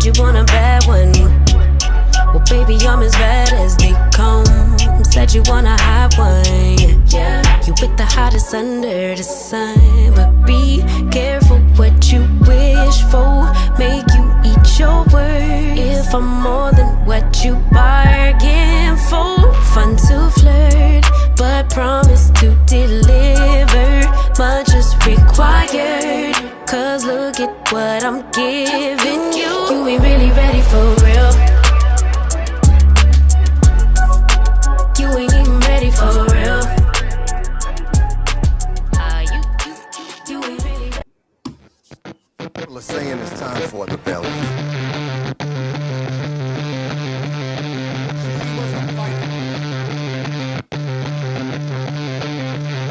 said you want a bad one. Well, baby, I'm as bad as they come. Said you want a hot one. Yeah, you with the hottest under the sun. But be careful what you wish for. Make you eat your words. If I'm more than what you bargain for. Fun to flirt, but promise to deliver. Much is required. Cause look at what I'm giving you. You ain't really ready for real. You ain't even ready for real. You ain't really ready. People are saying it's time for the belly.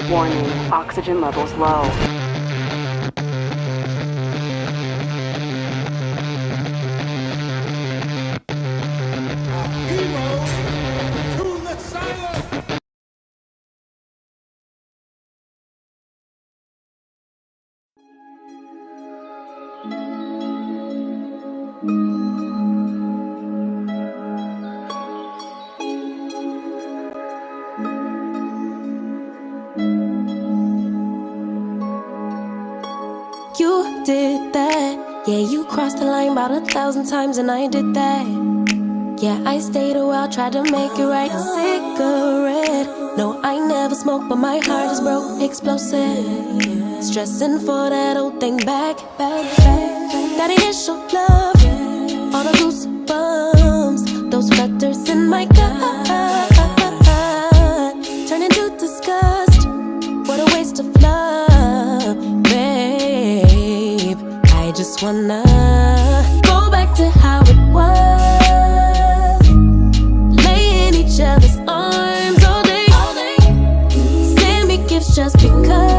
Warning, oxygen levels low. You did that. Yeah, you crossed the line about 1,000 times and I did that. Yeah, I stayed a while, tried to make it right. A cigarette. No, I never smoked, but my heart is broke, explosive. Stressing for that old thing back. That initial love, all the goosebumps, those flutters in my gut, turn into disgust. What a waste of love, babe. I just wanna go back to how it was, lay in each other's arms all day. Send me gifts just because.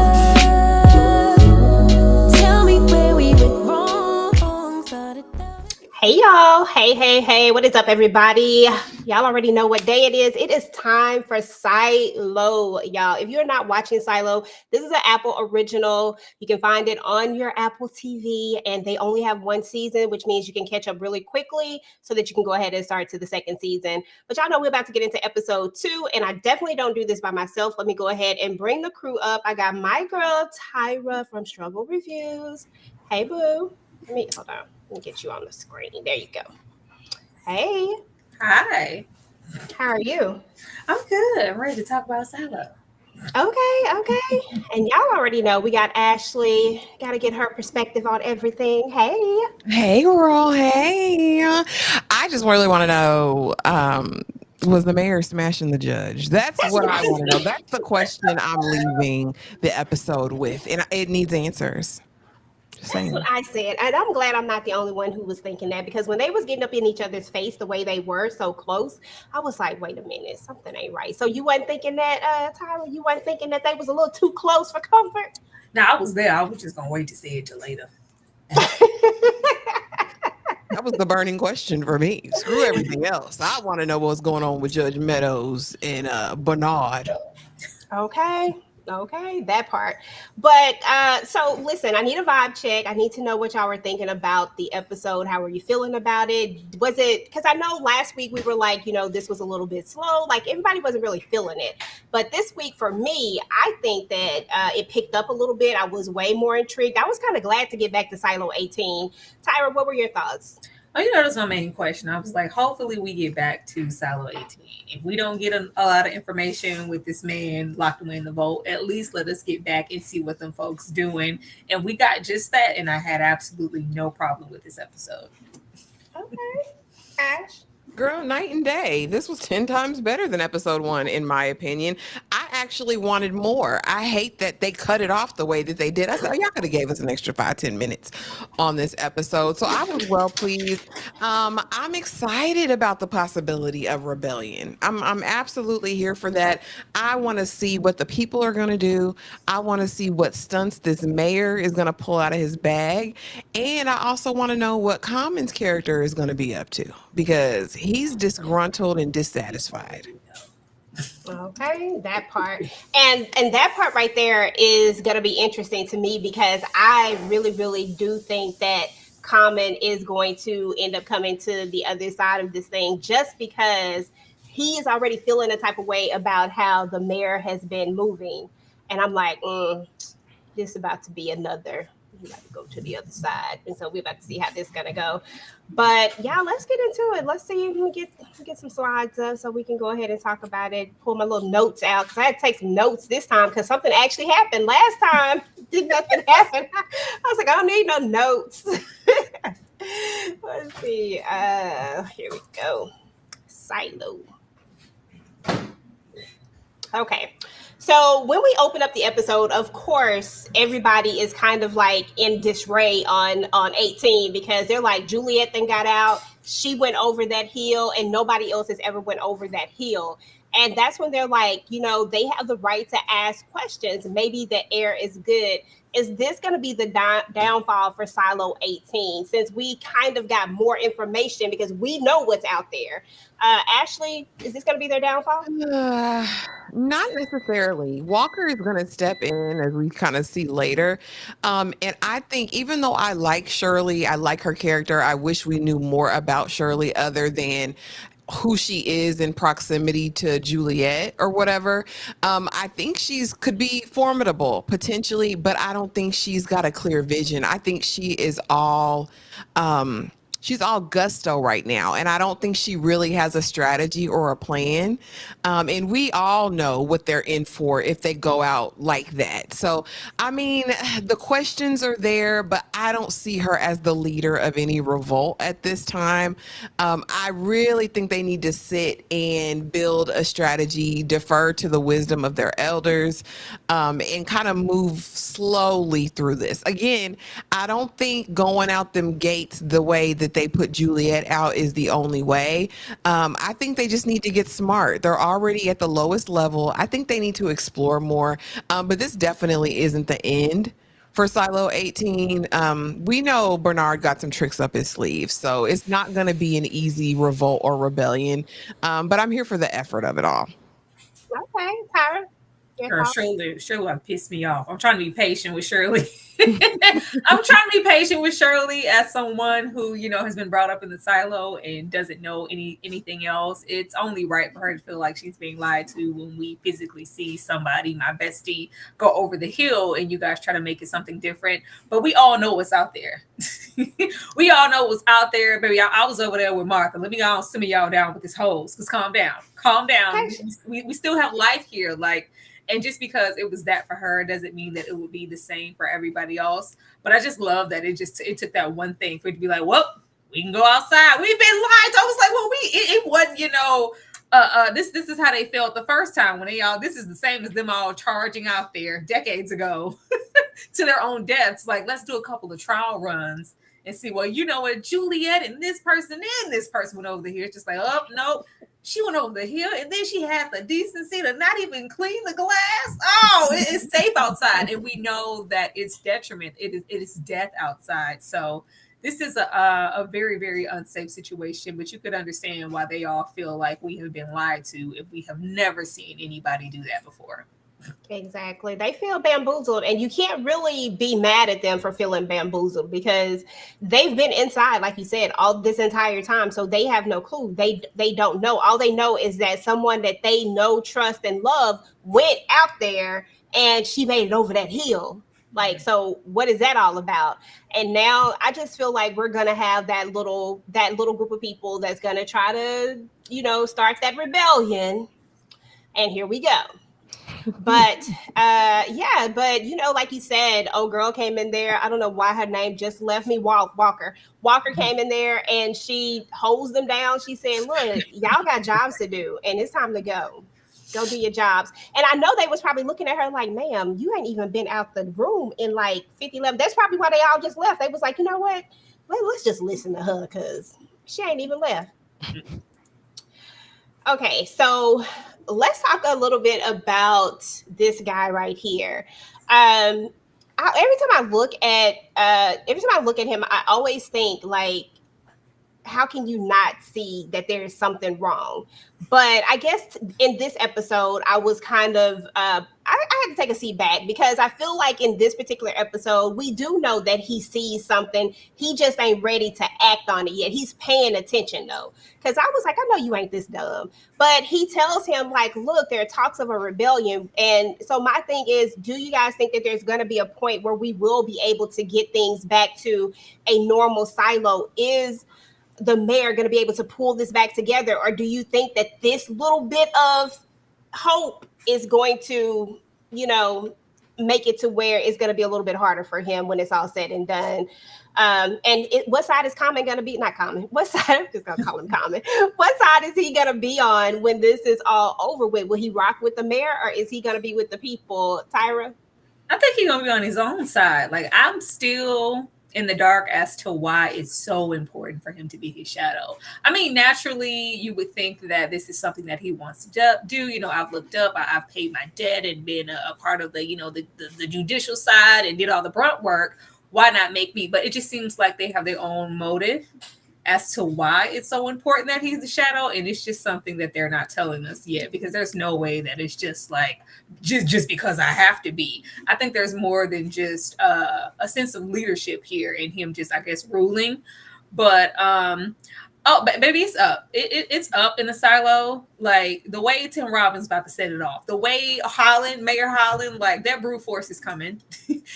Tell me where we went wrong. Hey y'all, hey, what is up everybody? Y'all already know what day it is. It is time for Silo, y'all. If you're not watching Silo, this is an Apple original. You can find it on your Apple TV, and they only have one season, which means you can catch up really quickly so that you can go ahead and start to the second season. But y'all know we're about to get into episode 2, and I definitely don't do this by myself. Let me go ahead and bring the crew up. I got my girl, Tyra from Struggle Reviewz. Hey, boo. Hold on. Let me get you on the screen. There you go. Hey. Hi. How are you? I'm good. I'm ready to talk about Silo. Okay. And y'all already know we got Ashley. Got to get her perspective on everything. Hey, girl. Hey. I just really want to know, was the mayor smashing the judge? That's what I want to know. That's the question I'm leaving the episode with, and it needs answers. That's what I said. And I'm glad I'm not the only one who was thinking that, because when they was getting up in each other's face the way they were so close, I was like, wait a minute, something ain't right. So you wasn't thinking that, Tyra? You wasn't thinking that they was a little too close for comfort? No, I was there. I was just going to wait to see it till later. That was the burning question for me. Screw everything else. I want to know what's going on with Judge Meadows and Bernard. Okay, that part. But so listen, I need a vibe check. I need to know what y'all were thinking about the episode. How were you feeling about it? Was it, because I know last week we were like, this was a little bit slow. Like everybody wasn't really feeling it. But this week for me, I think that it picked up a little bit. I was way more intrigued. I was kind of glad to get back to Silo 18. Tyra, what were your thoughts? Oh, that's my main question. I was like, hopefully we get back to Silo 18. If we don't get a lot of information with this man locked away in the vault, at least let us get back and see what them folks doing. And we got just that, and I had absolutely no problem with this episode. Okay. Ash? Girl, night and day. This was 10 times better than episode 1, in my opinion. I actually wanted more. I hate that they cut it off the way that they did. I said, y'all could have gave us an extra 5-10 minutes on this episode. So I was well pleased. I'm excited about the possibility of rebellion. I'm absolutely here for that. I want to see what the people are going to do. I want to see what stunts this mayor is going to pull out of his bag. And I also want to know what Common's character is going to be up to, because he's disgruntled and dissatisfied. Okay, that part. And that part right there is going to be interesting to me, because I really, really do think that Common is going to end up coming to the other side of this thing, just because he is already feeling a type of way about how the mayor has been moving. And I'm like, this is about to be another, we got to go to the other side. And so we're about to see how this is going to go. But yeah, let's get into it. Let's see if we get some slides up so we can go ahead and talk about it. Pull my little notes out, because I had to take some notes this time because something actually happened. Last time, did nothing happen. I was like, I don't need no notes. Let's see. Here we go. Silo. Okay. So when we open up the episode, of course, everybody is kind of like in disarray on 18, because they're like, Juliet then got out. She went over that hill and nobody else has ever went over that hill. And that's when they're like, they have the right to ask questions. Maybe the air is good. Is this going to be the downfall for Silo 18? Since we kind of got more information because we know what's out there. Ashley, is this going to be their downfall? Not necessarily. Walker is going to step in, as we kind of see later. And I think even though I like Shirley, I like her character, I wish we knew more about Shirley other than who she is in proximity to Juliet or whatever. I think could be formidable potentially, but I don't think she's got a clear vision. I think she is all gusto right now, and I don't think she really has a strategy or a plan. And we all know what they're in for if they go out like that. So, I mean, the questions are there, but I don't see her as the leader of any revolt at this time. I really think they need to sit and build a strategy, defer to the wisdom of their elders, and kind of move slowly through this. Again, I don't think going out them gates the way that they put Juliet out is the only way. I think they just need to get smart. They're already at the lowest level. I think they need to explore more. But this definitely isn't the end for Silo 18. We know Bernard got some tricks up his sleeve, so it's not going to be an easy revolt or rebellion. But I'm here for the effort of it all. Okay, Tyra. Shirley pissed me off. I'm trying to be patient with Shirley. I'm trying to be patient with Shirley as someone who, has been brought up in the silo and doesn't know anything else. It's only right for her to feel like she's being lied to when we physically see somebody, my bestie, go over the hill and you guys try to make it something different. But we all know what's out there. We all know what's out there, baby. I was over there with Martha. Let me go some of y'all down with this hose. Because calm down. We still have life here. And just because it was that for her doesn't mean that it would be the same for everybody else. But I just love that it took that one thing for it to be like, well, we can go outside. We've been lied to. I was like, well, it wasn't, this is how they felt the first time when this is the same as them all charging out there decades ago to their own deaths. Like, let's do a couple of trial runs and see, well, you know what, Juliet and this person went over the hill. It's just like, oh, no. She went over the hill and then she had the decency to not even clean the glass. Oh, it is safe outside. And we know that it's detriment. It is death outside. So this is a very, very unsafe situation, but you could understand why they all feel like we have been lied to if we have never seen anybody do that before. Exactly. They feel bamboozled, and you can't really be mad at them for feeling bamboozled because they've been inside, like you said, all this entire time. So they have no clue. They don't know. All they know is that someone that they know, trust, and love went out there and she made it over that hill. Like, so what is that all about? And now I just feel like we're going to have that little group of people that's going to try to, start that rebellion. And here we go. But like you said, old girl came in there. I don't know why her name just left me. Walker came in there and she hosed them down. She said, look, y'all got jobs to do and it's time to go do your jobs. And I know they was probably looking at her like, ma'am, you ain't even been out the room in like 50-11. That's probably why they all just left. They was like, you know what? Let's just listen to her because she ain't even left. Okay, so let's talk a little bit about this guy right here. Every time I look at him, I always think like how can you not see that there is something wrong? But I guess in this episode, I was kind of I had to take a seat back because I feel like in this particular episode, we do know that he sees something. He just ain't ready to act on it yet. He's paying attention though, because I was like, I know you ain't this dumb. But he tells him like, look, there are talks of a rebellion, and so my thing is, do you guys think that there's going to be a point where we will be able to get things back to a normal silo? Is the mayor going to be able to pull this back together, or do you think that this little bit of hope is going to, make it to where it's going to be a little bit harder for him when it's all said and done? What side is Common going to be? Not Common. What side? I'm just going to call him Common. What side is he going to be on when this is all over with? Will he rock with the mayor, or is he going to be with the people? Tyra? I think he's going to be on his own side. Like, I'm still in the dark as to why it's so important for him to be his shadow. I mean, naturally, you would think that this is something that he wants to do. I've looked up, I've paid my debt and been a part of the judicial side and did all the brunt work. Why not make me? But it just seems like they have their own motive as to why it's so important that he's the shadow, and it's just something that they're not telling us yet, because there's no way that it's just like just because I have to be. I think there's more than just a sense of leadership here in him just, I guess, ruling. But baby, it's up. It's up in the silo. Like, the way Tim Robbins about to set it off, the way Mayor Holland, like, that brute force is coming.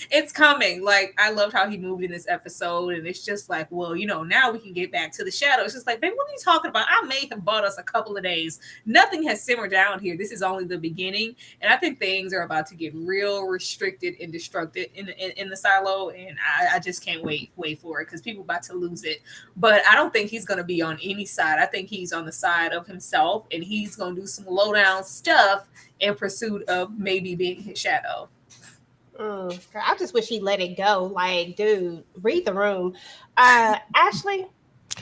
It's coming. Like, I loved how he moved in this episode, and it's just like, well, now we can get back to the shadow. It's just like, baby, what are you talking about? I may have bought us a couple of days. Nothing has simmered down here. This is only the beginning, and I think things are about to get real restricted and destructed in the silo, and I just can't wait for it, because people about to lose it. But I don't think he's going to be on any side. I think he's on the side of himself, and he's going to do some low down stuff in pursuit of maybe being his shadow. Girl, I just wish he let it go. Like, dude, read the room. Ashley?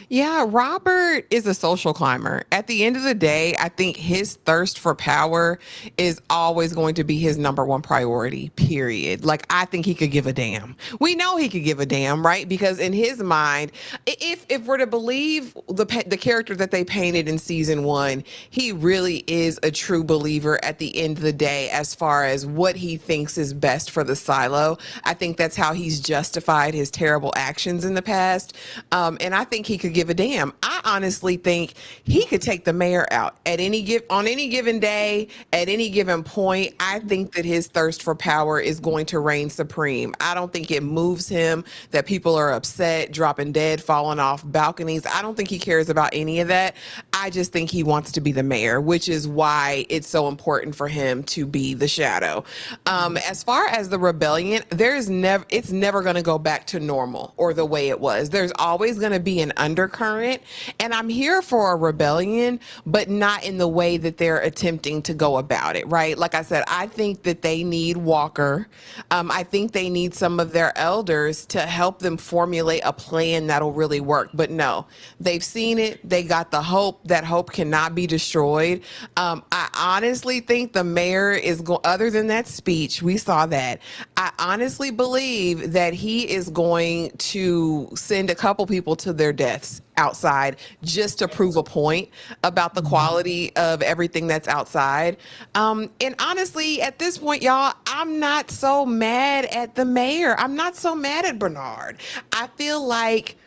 Yeah, Robert is a social climber. At the end of the day, I think his thirst for power is always going to be his number one priority, period. Like, I think he could give a damn. We know he could give a damn, right? Because in his mind, if we're to believe the character that they painted in season 1, he really is a true believer at the end of the day as far as what he thinks is best for the silo. I think that's how he's justified his terrible actions in the past. And I think he could give a damn. I honestly think he could take the mayor out on any given day, at any given point. I think that his thirst for power is going to reign supreme. I don't think it moves him that people are upset, dropping dead, falling off balconies. I don't think he cares about any of that. I just think he wants to be the mayor, which is why it's so important for him to be the shadow. As far as the rebellion, it's never going to go back to normal or the way it was. There's always going to be an undercurrent, and I'm here for a rebellion, but not in the way that they're attempting to go about it, right? Like I said, I think that they need Walker. I think they need some of their elders to help them formulate a plan that'll really work. But no, they've seen it. They got the hope. That hope cannot be destroyed. I honestly think the mayor is other than that speech, we saw that. I honestly believe that he is going to send a couple people to their deaths outside just to prove a point about the quality of everything that's outside. And honestly, at this point, y'all, I'm not so mad at the mayor. I'm not so mad at Bernard. I feel like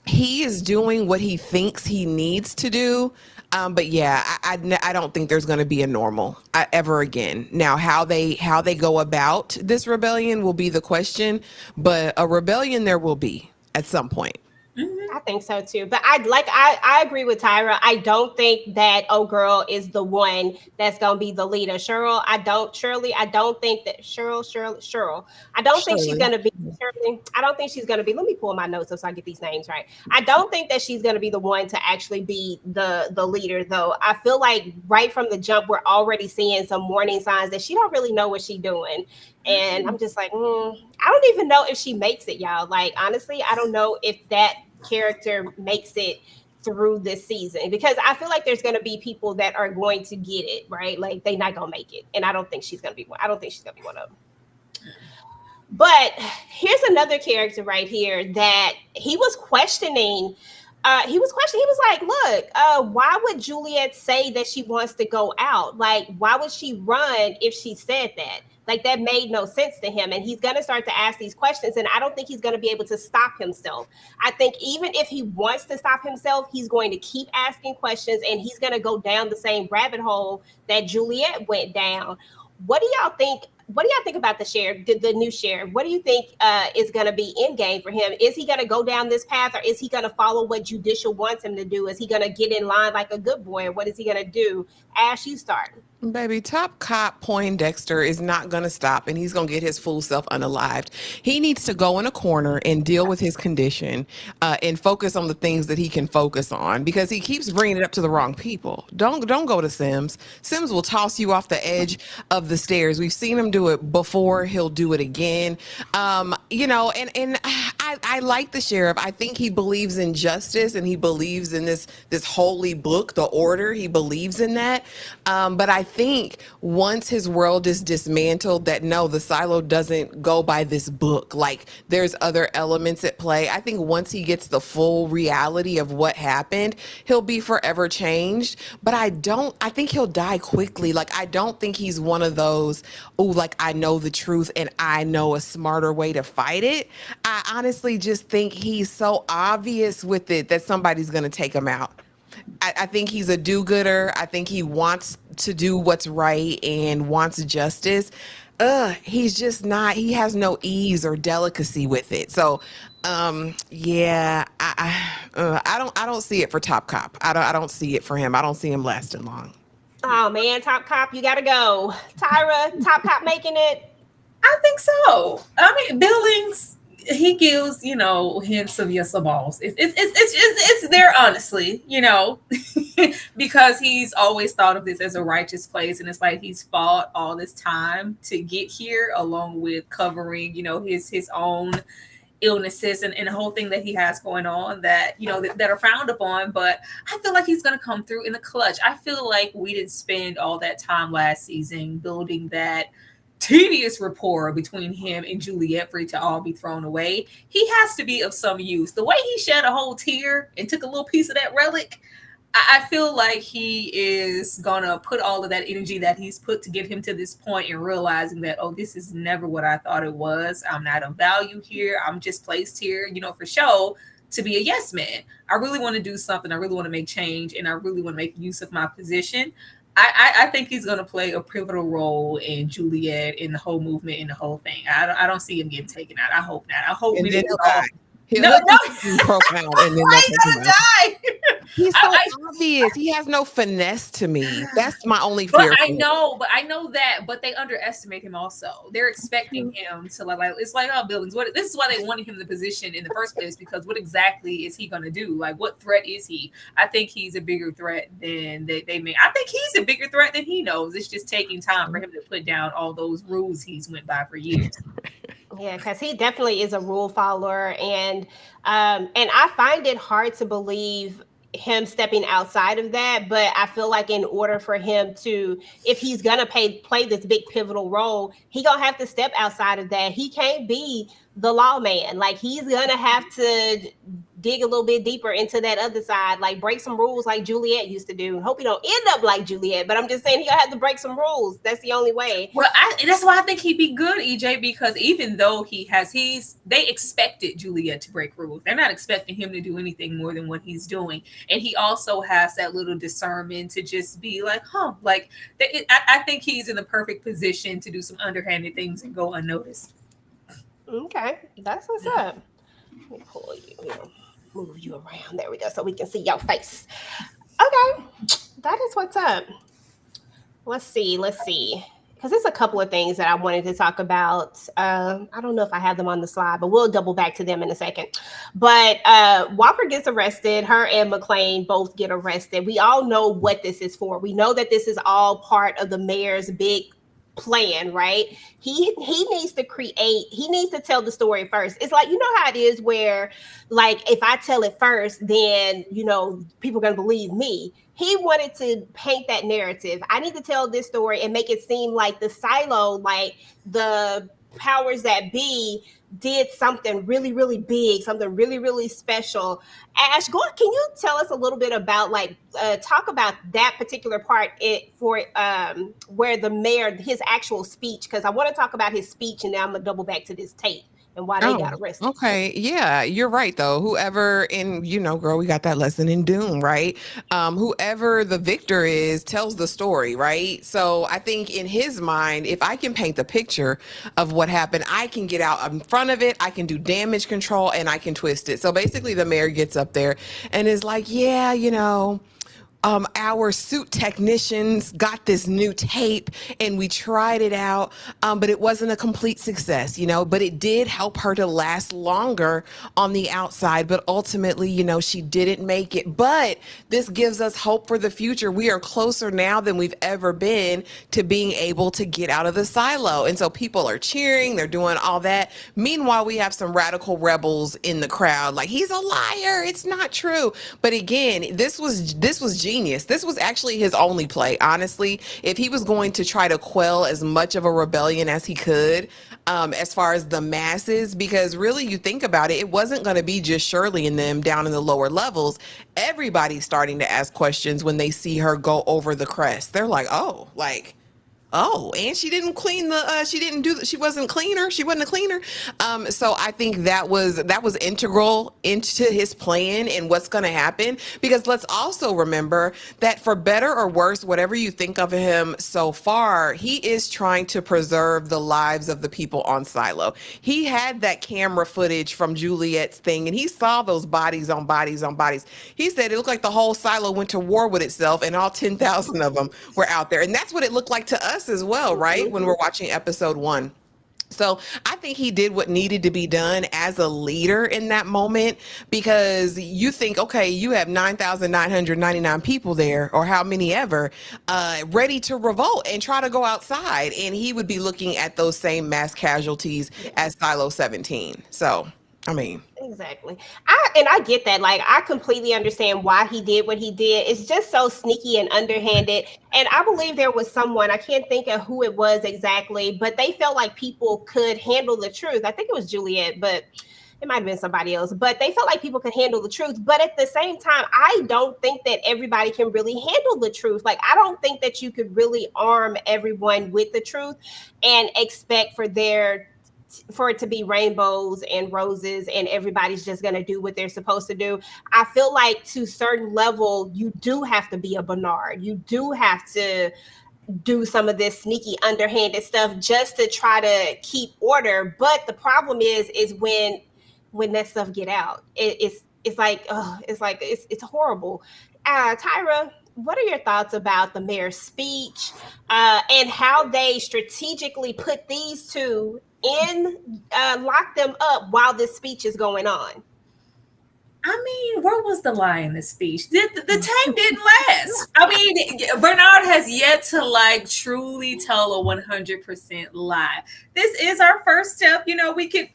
he is doing what he thinks he needs to do. But yeah, I don't think there's going to be a normal ever again. Now, how they go about this rebellion will be the question, but a rebellion there will be at some point. I think so too. But I agree with Tyra. I don't think that girl is the one that's gonna be the leader. Cheryl, I don't think that Cheryl. I don't think she's gonna be Shirley. I don't think she's gonna be. Let me pull my notes up so I get these names right. I don't think that she's gonna be the one to actually be the leader, though. I feel like right from the jump, we're already seeing some warning signs that she don't really know what she's doing. And I'm just like, I don't even know if she makes it, y'all. Like, honestly, I don't know if that character makes it through this season, because I feel like there's going to be people that are going to get it, right? Like, they're not going to make it. And I don't think she's going to be one. I don't think she's going to be one of them. But here's another character right here that he was questioning he was questioning. He was like, look, why would Juliet say that she wants to go out? Like, why would she run if she said that? Like, that made no sense to him. And he's going to start to ask these questions. And I don't think he's going to be able to stop himself. I think even if he wants to stop himself, he's going to keep asking questions and he's going to go down the same rabbit hole that Juliet went down. What do y'all think? What do y'all think about the sheriff, the new sheriff? What do you think is going to be in game for him? Is he going to go down this path, or is he going to follow what Judicial wants him to do? Is he going to get in line like a good boy, or what is he going to do? Ash, you start. Baby, top cop Poindexter is not going to stop, and he's going to get his fool self unalived. He needs to go in a corner and deal with his condition and focus on the things that he can focus on, because he keeps bringing it up to the wrong people. Don't go to Sims. Sims will toss you off the edge of the stairs. We've seen him do it before. He'll do it again. You know, and I like the sheriff. I think he believes in justice, and he believes in this holy book, the order. He believes in that. But I think once his world is dismantled, that no, the silo doesn't go by this book. Like, there's other elements at play. I think once he gets the full reality of what happened, he'll be forever changed. But I think he'll die quickly. Like, I don't think he's one of those, oh, like, I know the truth and I know a smarter way to fight it. I honestly just think he's so obvious with it that somebody's going to take him out. I think he's a do-gooder. I think he wants to do what's right and wants justice. He's just not, he has no ease or delicacy with it. So, yeah, I don't see it for Top Cop. I don't see it for him. I don't see him lasting long. Oh man, Top Cop, you gotta go. Tyra, Top Cop making it? I think so. I mean, Billings, he gives, you know, hints of yes balls. It's there, honestly, you know, because he's always thought of this as a righteous place, and it's like he's fought all this time to get here, along with covering, you know, his own illnesses and the whole thing that he has going on that, you know, that are frowned upon. But I feel like he's going to come through in the clutch. I feel like we didn't spend all that time last season building that tedious rapport between him and Juliet for it to all be thrown away. He has to be of some use. The way he shed a whole tear and took a little piece of that relic, I feel like he is gonna put all of that energy that he's put to get him to this point and realizing that, oh, this is never what I thought it was. I'm not of value here. I'm just placed here, you know, for show to be a yes man. I really want to do something. I really want to make change, and I really want to make use of my position. I think he's going to play a pivotal role in Juliet, in the whole movement, in the whole thing. I don't see him getting taken out. I hope not. I hope we didn't die. No. Profound, and then die. He's so obvious. He has no finesse to me. That's my only fear. But I know that. But they underestimate him. Also, they're expecting him to like. It's like, oh, Billings. This is why they wanted him in the position in the first place, because what exactly is he going to do? Like, what threat is he? I think he's a bigger threat than they may. I think he's a bigger threat than he knows. It's just taking time for him to put down all those rules he's went by for years. Yeah, because he definitely is a rule follower, and I find it hard to believe him stepping outside of that. But I feel like in order for him to, if he's gonna play this big pivotal role, he gonna have to step outside of that. He can't be the lawman. Like, he's gonna have to dig a little bit deeper into that other side, like break some rules like Juliet used to do. Hope he don't end up like Juliet, but I'm just saying he gonna have to break some rules. That's the only way. Well, that's why I think he'd be good, EJ, because even though they expected Juliet to break rules. They're not expecting him to do anything more than what he's doing. And he also has that little discernment to just be like, I think he's in the perfect position to do some underhanded things and go unnoticed. Okay, that's what's up. Let me pull you, move you around. There we go, so we can see your face. Okay, that is what's up. Let's see, because there's a couple of things that I wanted to talk about. I don't know if I have them on the slide, but we'll double back to them in a second. But Walker gets arrested. Her and McClain both get arrested. We all know what this is for. We know that this is all part of the mayor's big plan, right? He needs to tell the story first. It's like, you know how it is where, like, if I tell it first, then, you know, people are going to believe me. He wanted to paint that narrative. I need to tell this story and make it seem like the silo, like the powers that be, did something really, really big, something really, really special. Ash, can you tell us a little bit about talk about that particular part where the mayor, his actual speech, because I want to talk about his speech and now I'm gonna double back to this tape and why they Oh, got arrested. okay. Yeah, you're right though. Whoever girl, we got that lesson in Doom, right? Whoever the victor is tells the story, right? So I think in his mind, if I can paint the picture of what happened, I can get out in front of it, I can do damage control, and I can twist it. So basically the mayor gets up there and is like, yeah, our suit technicians got this new tape and we tried it out, but it wasn't a complete success, but it did help her to last longer on the outside. But ultimately, she didn't make it. But this gives us hope for the future. We are closer now than we've ever been to being able to get out of the silo. And so people are cheering, they're doing all that. Meanwhile, we have some radical rebels in the crowd, like, he's a liar, it's not true. But again, this was genius. This was actually his only play, honestly. If he was going to try to quell as much of a rebellion as he could, as far as the masses, because really, you think about it, it wasn't going to be just Shirley and them down in the lower levels. Everybody's starting to ask questions when they see her go over the crest. They're like, oh, and she didn't clean she wasn't cleaner. She wasn't a cleaner. So I think that was integral into his plan and what's going to happen, because let's also remember that for better or worse, whatever you think of him so far, he is trying to preserve the lives of the people on Silo. He had that camera footage from Juliet's thing and he saw those bodies on bodies on bodies. He said it looked like the whole Silo went to war with itself and all 10,000 of them were out there. And that's what it looked like to us as well, right? When we're watching episode 1. So I think he did what needed to be done as a leader in that moment, because you think, okay, you have 9,999 people there, or how many ever, ready to revolt and try to go outside. And he would be looking at those same mass casualties as Silo 17. So, I mean, exactly. I get that. Like, I completely understand why he did what he did. It's just so sneaky and underhanded. And I believe there was someone, I can't think of who it was exactly, but they felt like people could handle the truth. I think it was Juliet, but it might have been somebody else. But they felt like people could handle the truth. But at the same time, I don't think that everybody can really handle the truth. Like, I don't think that you could really arm everyone with the truth and expect for it to be rainbows and roses and everybody's just going to do what they're supposed to do. I feel like to a certain level, you do have to be a Bernard. You do have to do some of this sneaky underhanded stuff just to try to keep order. But the problem is when that stuff get out, it's horrible. Tyra, what are your thoughts about the mayor's speech and how they strategically put these two lock them up while this speech is going on? I mean, where was the lie in the speech? The tape didn't last. I mean, Bernard has yet to truly tell a 100% lie. This is our first step. We could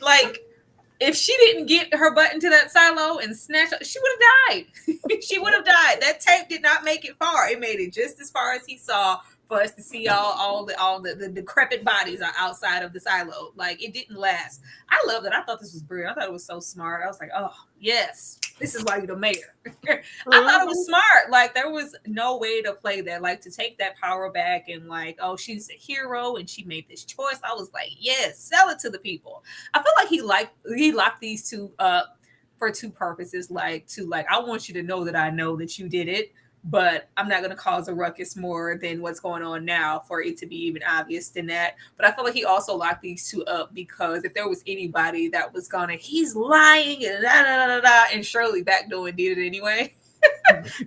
if she didn't get her butt into that silo and snatch, she would have died. She would have died. That tape did not make it far. It made it just as far as he saw for us to see all the decrepit bodies are outside of the silo. It didn't last. I love that. I thought this was brilliant. I thought it was so smart. I was like, oh yes, this is why you're the mayor. I thought it was smart. There was no way to play that. To take that power back and oh, she's a hero and she made this choice. I was like, yes, sell it to the people. I feel like he locked these two up for two purposes. I want you to know that I know that you did it, but I'm not going to cause a ruckus more than what's going on now for it to be even obvious than that. But I feel like he also locked these two up because if there was anybody that was he's lying and and Shirley backdoor and did it anyway.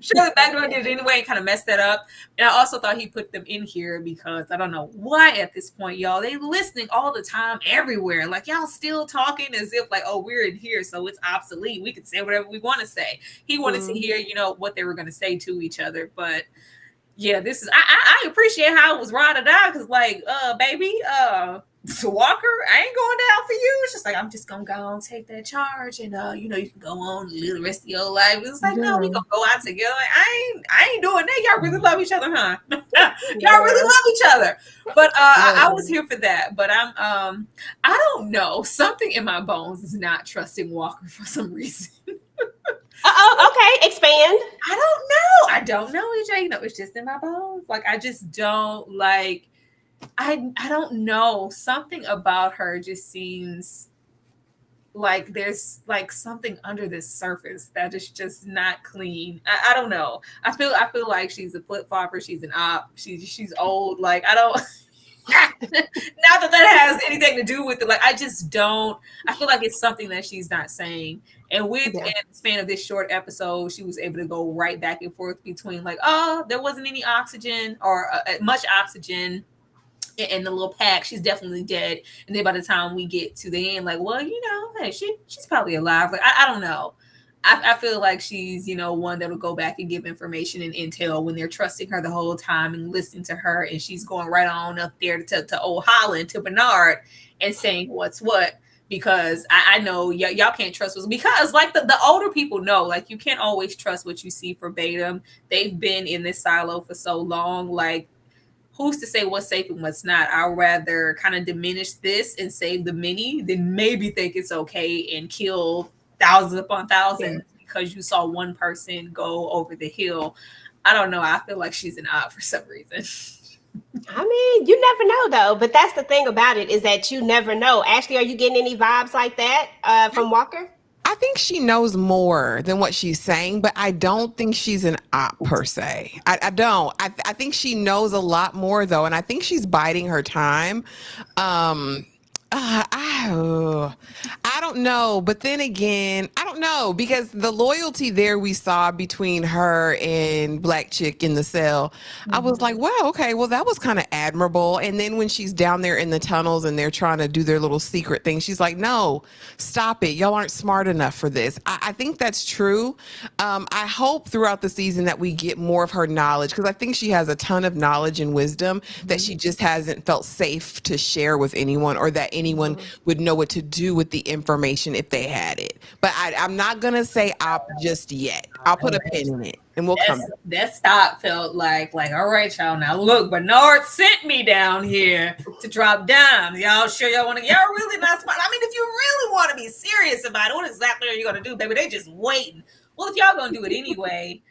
Shirley backdoor did it anyway and kind of messed that up. And I also thought he put them in here because I don't know why at this point, y'all, they listening all the time everywhere. Y'all still talking as if oh, we're in here, so it's obsolete. We can say whatever we want to say. He wanted to hear, what they were going to say to each other. But Yeah, this is I appreciate how it was ride or die because like baby, Walker, I ain't going down for you. It's just like I'm just gonna go and take that charge and you know, you can go on and live the rest of your life. It's like, no, we gonna go out together. Like, I ain't doing that. Y'all really love each other, huh? Y'all really love each other. But I was here for that. But I'm I don't know. Something in my bones is not trusting Walker for some reason. Okay, expand. I don't know, EJ. You know, it's just in my bones. Like I just don't like. I don't know. Something about her just seems like there's like something under this surface that is just not clean. I don't know. I feel like she's a flip flopper. She's an op. She's old. Like I don't. Not that has anything to do with it. Like I just don't. I feel like it's something that she's not saying. And in the span of this short episode, she was able to go right back and forth between like, oh, there wasn't any oxygen or much oxygen in the little pack. She's definitely dead. And then by the time we get to the end, like, well, you know, hey, she's probably alive. Like I don't know. I feel like she's, you know, one that'll go back and give information and intel when they're trusting her the whole time and listening to her. And she's going right on up there to old Holland, to Bernard, and saying what's what. Because I know y'all can't trust us. Because like the older people know, like you can't always trust what you see verbatim. They've been in this silo for so long. Like, who's to say what's safe and what's not? I'd rather kind of diminish this and save the many than maybe think it's okay and kill thousands upon thousands because you saw one person go over the hill. I don't know. I feel like she's an odd for some reason. I mean, you never know though. But that's the thing about it is that you never know. Ashley, are you getting any vibes like that from Walker? I think she knows more than what she's saying, but I don't think she's an op per se. I don't. I think she knows a lot more though, and I think she's biding her time. I don't know, but then again, I don't know because the loyalty there we saw between her and Black Chick in the cell, I was like, wow, okay, well that was kind of admirable. And then when she's down there in the tunnels and they're trying to do their little secret thing, she's like, no, stop it, y'all aren't smart enough for this. I think that's true. I hope throughout the season that we get more of her knowledge because I think she has a ton of knowledge and wisdom that she just hasn't felt safe to share with anyone or that anyone would know what to do with the information if they had it. But I'm not going to say op just yet. I'll put a pin in it and we'll come. That stop felt like, all right, y'all, now look, Bernard sent me down here to drop dimes. Y'all sure y'all want to, y'all really not smart. I mean, if you really want to be serious about it, what exactly are you going to do, baby? They just waiting. Well, if y'all going to do it anyway,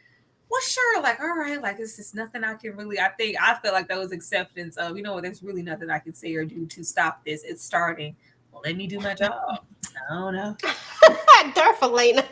well, sure, like, all right, like, it's just nothing I can really, I feel like that was acceptance of, you know, there's really nothing I can say or do to stop this. It's starting. Well, let me do my job. I don't know. Durfalina.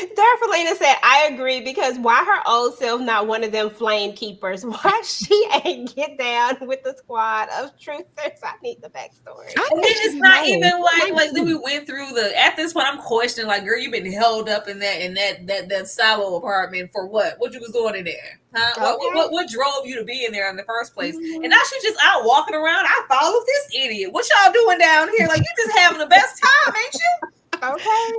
Durfalina said, I agree because why her old self not one of them flame keepers? Why she ain't get down with the squad of truthers? I need the backstory. And then it's not even like then we went through at this point I'm questioning like, girl, you've been held up in that silo apartment for what? What you was doing in there? Huh? Okay. What drove you to be in there in the first place? And now she's just out walking around. I followed this idiot. What y'all doing down here? Like you just having the best time, ain't you? Okay.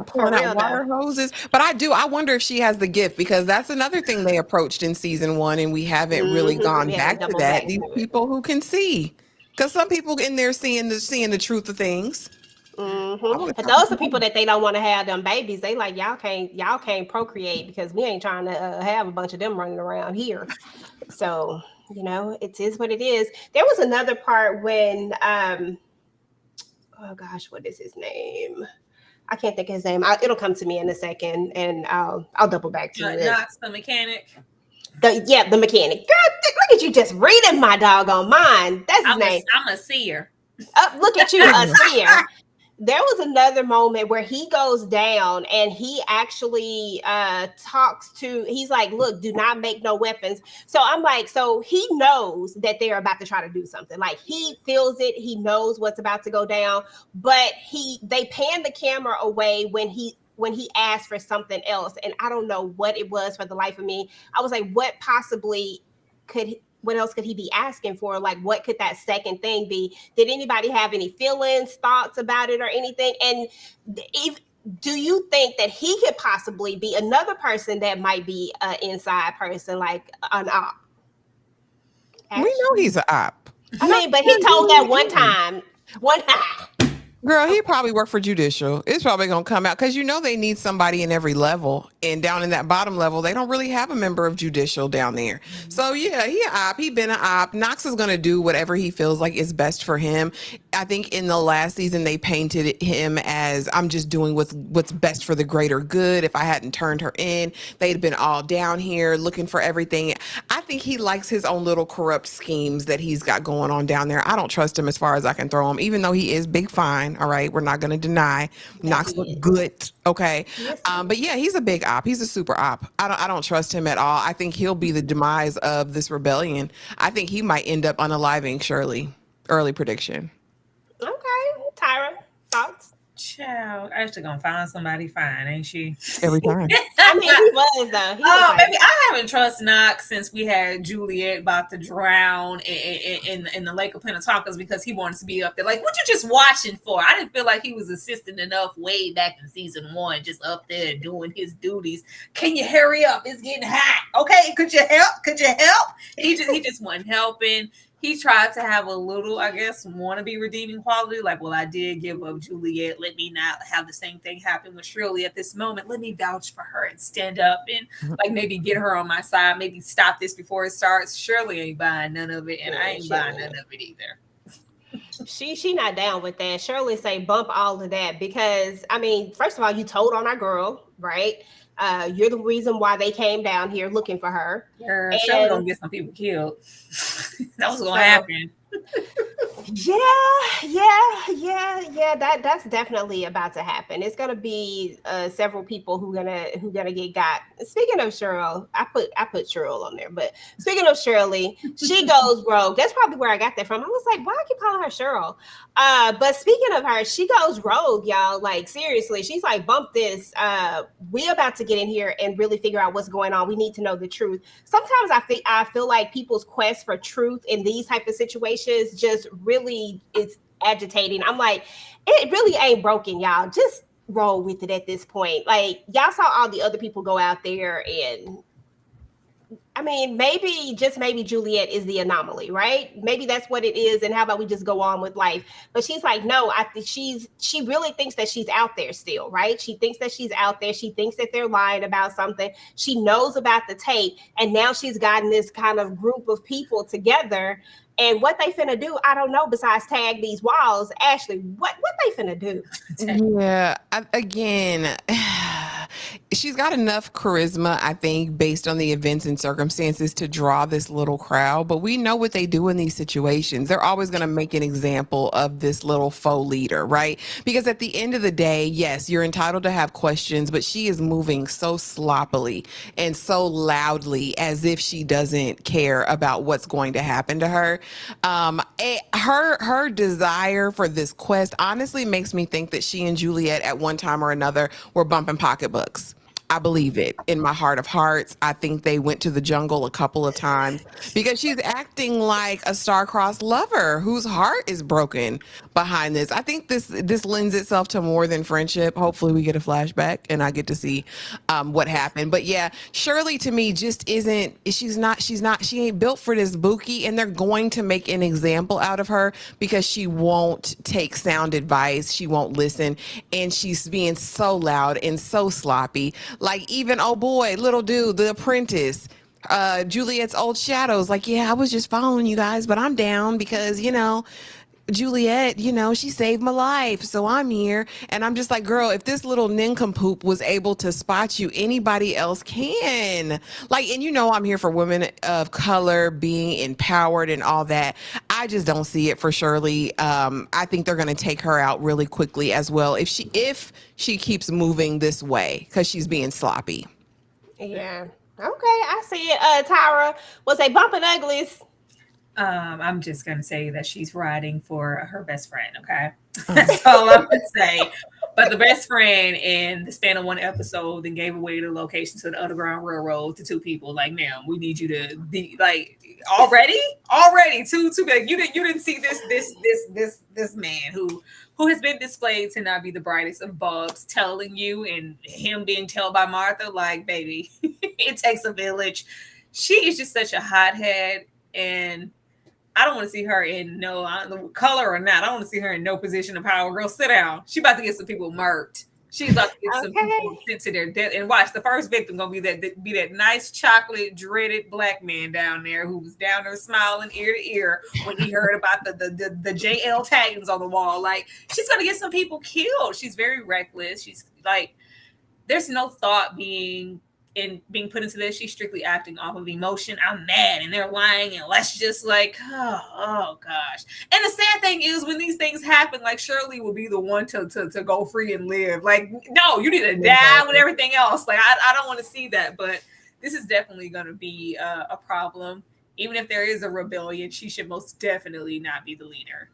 Pouring out water hoses. But I wonder if she has the gift because that's another thing they approached in season 1 and we haven't really gone back to that. These people who can see. Because some people in there seeing the truth of things. But those are people that they don't want to have them babies. They like y'all can't procreate because we ain't trying to have a bunch of them running around here. So, you know, it is what it is. There was another part when oh gosh, what is his name? I can't think of his name. It'll come to me in a second, and I'll double back to it. Knox, the mechanic. The mechanic. Girl, look at you just reading my doggone mind. That's his name. I'm a seer. Look at you, a seer. There was another moment where he goes down and he actually talks to, he's like, look, do not make no weapons. So I'm like, so he knows that they're about to try to do something. Like he feels it. He knows what's about to go down, but they pan the camera away when he asked for something else. And I don't know what it was for the life of me. I was like, what else could he be asking for? Like, what could that second thing be? Did anybody have any feelings, thoughts about it or anything? And do you think that he could possibly be another person that might be an inside person, like an op? We know he's an op. I mean, but he told that one time. Girl, he probably worked for judicial. It's probably going to come out because they need somebody in every level. And down in that bottom level, they don't really have a member of judicial down there. So yeah, he an op. He been an op. Knox is going to do whatever he feels like is best for him. I think in the last season, they painted him as, I'm just doing what's best for the greater good. If I hadn't turned her in, they'd been all down here looking for everything. I think he likes his own little corrupt schemes that he's got going on down there. I don't trust him as far as I can throw him, even though he is big fine. All right, we're not going to deny Knox look good. Okay, but yeah, he's a big op. He's a super op. I don't trust him at all. I think he'll be the demise of this rebellion. I think he might end up unaliving Shirley. Early prediction. Okay, Tyra, thoughts? Child, actually gonna find somebody fine, ain't she? Every time. I mean, he was though. Baby, I haven't trusted Knox since we had Juliet about to drown in the Lake of Pentateucas because he wanted to be up there. Like, what you just watching for? I didn't feel like he was assistant enough way back in season 1, just up there doing his duties. Can you hurry up? It's getting hot. Okay, could you help? He just wasn't helping. He tried to have a little, I guess, wannabe redeeming quality. Like, well, I did give up Juliet. Let me not have the same thing happen with Shirley at this moment. Let me vouch for her and stand up and like maybe get her on my side. Maybe stop this before it starts. Shirley ain't buying none of it, and I ain't buying none of it either. She not down with that. Shirley say bump all of that because, I mean, first of all, you told on our girl, right? You're the reason why they came down here looking for her. Girl, Shirley gonna get some people killed. That was gonna happen. Yeah. That's definitely about to happen. It's gonna be several people who gonna get got. Speaking of Cheryl, I put Cheryl on there, but speaking of Shirley, she goes rogue. That's probably where I got that from. I was like, why I keep calling her Cheryl? But speaking of her, she goes rogue, y'all. Like seriously, she's like, bump this. We about to get in here and really figure out what's going on. We need to know the truth. Sometimes I feel like people's quest for truth in these type of situations just really is agitating. I'm like, it really ain't broken, y'all. Just roll with it at this point. Like y'all saw all the other people go out there and I mean, maybe Juliet is the anomaly, right? Maybe that's what it is. And how about we just go on with life? But she's like, no, I think she really thinks that she's out there still, right? She thinks that she's out there. She thinks that they're lying about something. She knows about the tape. And now she's gotten this kind of group of people together. And what they finna do, I don't know, besides tag these walls. Ashley, what they finna do? Yeah, again, she's got enough charisma, I think, based on the events and circumstances to draw this little crowd. But we know what they do in these situations. They're always going to make an example of this little faux leader, right? Because at the end of the day, yes, you're entitled to have questions, but she is moving so sloppily and so loudly as if she doesn't care about what's going to happen to her. Her desire for this quest honestly makes me think that she and Juliet at one time or another were bumping pocketbooks. I believe it in my heart of hearts. I think they went to the jungle a couple of times because she's acting like a star-crossed lover whose heart is broken behind this. I think this lends itself to more than friendship. Hopefully we get a flashback and I get to see what happened. But yeah, Shirley to me just isn't, she ain't built for this bookie, and they're going to make an example out of her because she won't take sound advice. She won't listen. And she's being so loud and so sloppy. Like even, oh boy, little dude, the apprentice, Juliet's old shadows. Like, yeah, I was just following you guys, but I'm down because, Juliet, she saved my life. So I'm here. And I'm just like, girl, if this little nincompoop was able to spot you, anybody else can. Like, and I'm here for women of color being empowered and all that. I just don't see it for Shirley. I think they're going to take her out really quickly as well if she keeps moving this way because she's being sloppy. Yeah. Okay, I see it. Tyra, was they bumping uglies? I'm just gonna say that she's riding for her best friend. Okay, that's all I'm gonna say. But the best friend, in the span of one episode, then gave away the location to the Underground Railroad to two people. Like, ma'am, we need you to be like already two. Like, you didn't see this man who who has been displayed to not be the brightest of bulbs, telling you, and him being told by Martha, like, baby, it takes a village. She is just such a hothead, and I don't want to see her in color or not. I don't want to see her in no position of power. Girl, sit down. She about to get some people murked. She's about to get some people sent to their death. And watch, the first victim gonna be that nice chocolate dreaded black man down there who was down there smiling ear to ear when he heard about the JL taggings on the wall. Like, she's gonna get some people killed. She's very reckless. She's like, there's no thought being put into this. She's strictly acting off of emotion. I'm mad and they're lying, and let's just like, oh gosh. And the sad thing is, when these things happen, like, Shirley will be the one to go free and live. Like, no, you need to die with everything else. Like, I don't want to see that, but this is definitely going to be a problem. Even if there is a rebellion, she should most definitely not be the leader.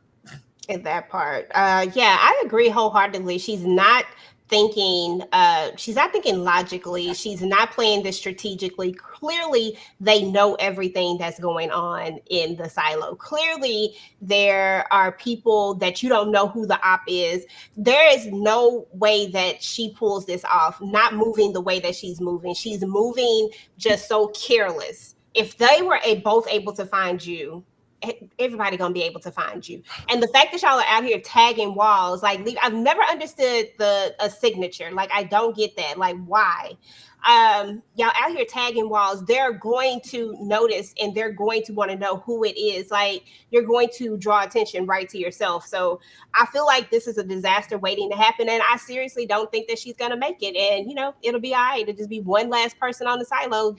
In that part. Yeah, I agree wholeheartedly. She's not thinking logically. She's not playing this strategically. Clearly, they know everything that's going on in the silo. Clearly, there are people that you don't know who the op is. There is no way that she pulls this off, not moving the way that she's moving. She's moving just so careless. If they were both able to find you, everybody gonna be able to find you. And the fact that y'all are out here tagging walls, like, I've never understood a signature. Like, I don't get that. Like, why? Y'all out here tagging walls, they're going to notice and they're going to want to know who it is. Like, you're going to draw attention right to yourself. So I feel like this is a disaster waiting to happen. And I seriously don't think that she's going to make it. And, it'll be all right. It'll just be one last person on the silo,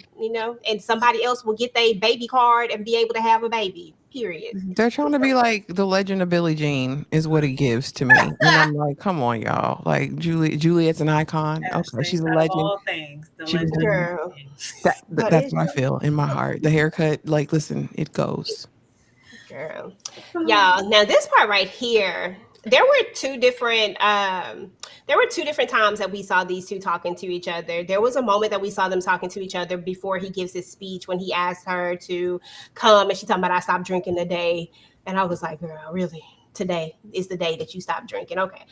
and somebody else will get their baby card and be able to have a baby. Period. They're trying to be like the Legend of Billie Jean is what it gives to me. And I'm like, come on, y'all. Like, Juliet's an icon. Okay, she's a legend. All things. Girl. That's what I feel in my heart. The haircut, like, listen, it goes. Girl. Y'all, now this part right here, there were two different times that we saw these two talking to each other. There was a moment that we saw them talking to each other before he gives his speech, when he asked her to come, and she's talking about, I stopped drinking today. And I was like, girl, really? Today is the day that you stopped drinking. Okay.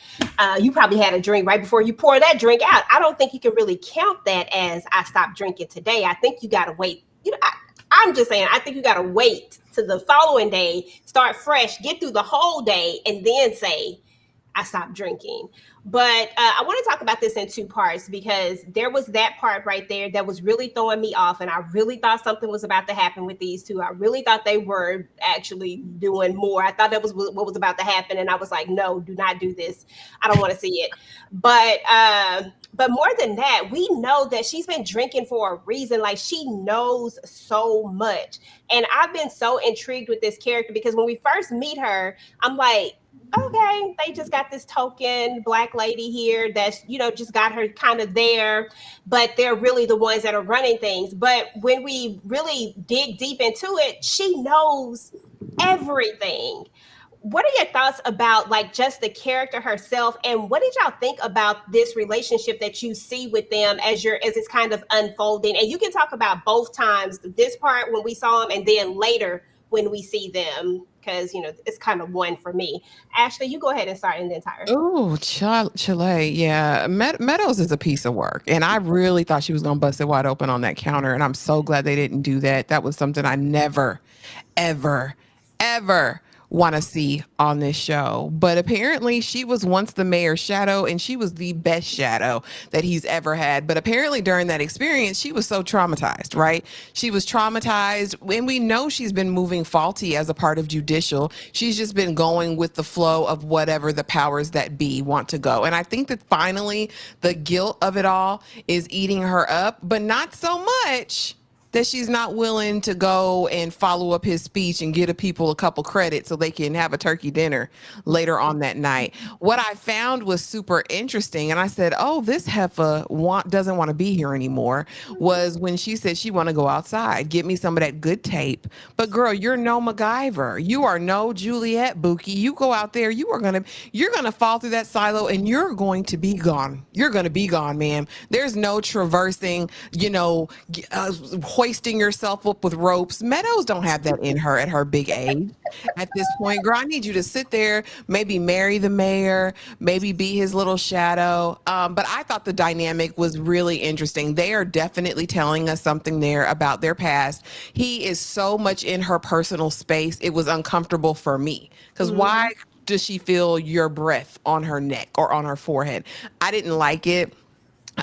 You probably had a drink right before you pour that drink out. I don't think you can really count that as I stopped drinking today. I think you got to wait. I'm just saying, I think you got to wait to the following day, start fresh, get through the whole day, and then say, I stopped drinking. But I want to talk about this in two parts, because there was that part right there that was really throwing me off. And I really thought something was about to happen with these two. I really thought they were actually doing more. I thought that was what was about to happen. And I was like, no, do not do this. I don't want to see it. But more than that, we know that she's been drinking for a reason. Like, she knows so much. And I've been so intrigued with this character, because when we first meet her, I'm like, okay, they just got this token black lady here that's, just got her kind of there, but they're really the ones that are running things. But when we really dig deep into it, she knows everything. What are your thoughts about, like, just the character herself, and what did y'all think about this relationship that you see with them as it's kind of unfolding? And you can talk about both times, this part when we saw them, and then later when we see them, because it's kind of one for me. Ashley, you go ahead and start, and then Tyra. Oh, Chile, yeah. Meadows is a piece of work, and I really thought she was gonna bust it wide open on that counter, and I'm so glad they didn't do that. That was something I never, ever, ever want to see on this show. But apparently she was once the mayor's shadow, and she was the best shadow that he's ever had. But apparently during that experience, she was so traumatized, right? She was traumatized, and we know she's been moving faulty as a part of judicial. She's just been going with the flow of whatever the powers that be want to go. And I think that finally the guilt of it all is eating her up, but not so much that she's not willing to go and follow up his speech and give people a couple credits so they can have a turkey dinner later on that night. What I found was super interesting, and I said, oh, this heifer doesn't want to be here anymore, was when she said she want to go outside, get me some of that good tape. But girl, you're no MacGyver. You are no Juliet Buki. You go out there, you're gonna fall through that silo, and you're going to be gone. You're gonna be gone, ma'am. There's no traversing, hoisting yourself up with ropes. Meadows don't have that in her at her big age. At this point, girl, I need you to sit there, maybe marry the mayor, maybe be his little shadow. But I thought the dynamic was really interesting. They are definitely telling us something there about their past. He is so much in her personal space. It was uncomfortable for me because why does she feel your breath on her neck or on her forehead? I didn't like it.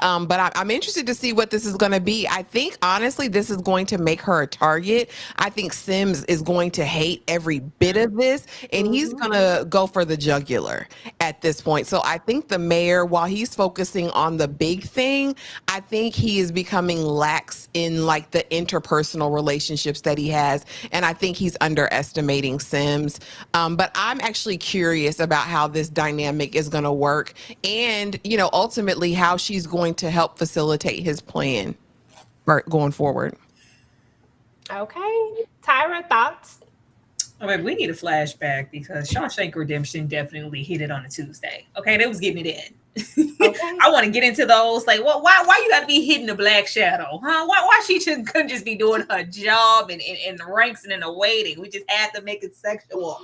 But I'm interested to see what this is going to be. I think, honestly, this is going to make her a target. I think Sims is going to hate every bit of this, and he's going to go for the jugular at this point. So I think the mayor, while he's focusing on the big thing, I think he is becoming lax in like the interpersonal relationships that he has. And I think he's underestimating Sims. But I'm actually curious about how this dynamic is going to work and, you know, ultimately how she's going to help facilitate his plan going forward. Okay. Tyra, thoughts? All right, we need a flashback because Shawshank Redemption definitely hit it on a Tuesday. Okay, they was getting it in. Okay. I want to get into those. Like, well, why you got to be hitting the black shadow, huh? Why she couldn't just be doing her job and in the ranks and in the waiting? We just had to make it sexual.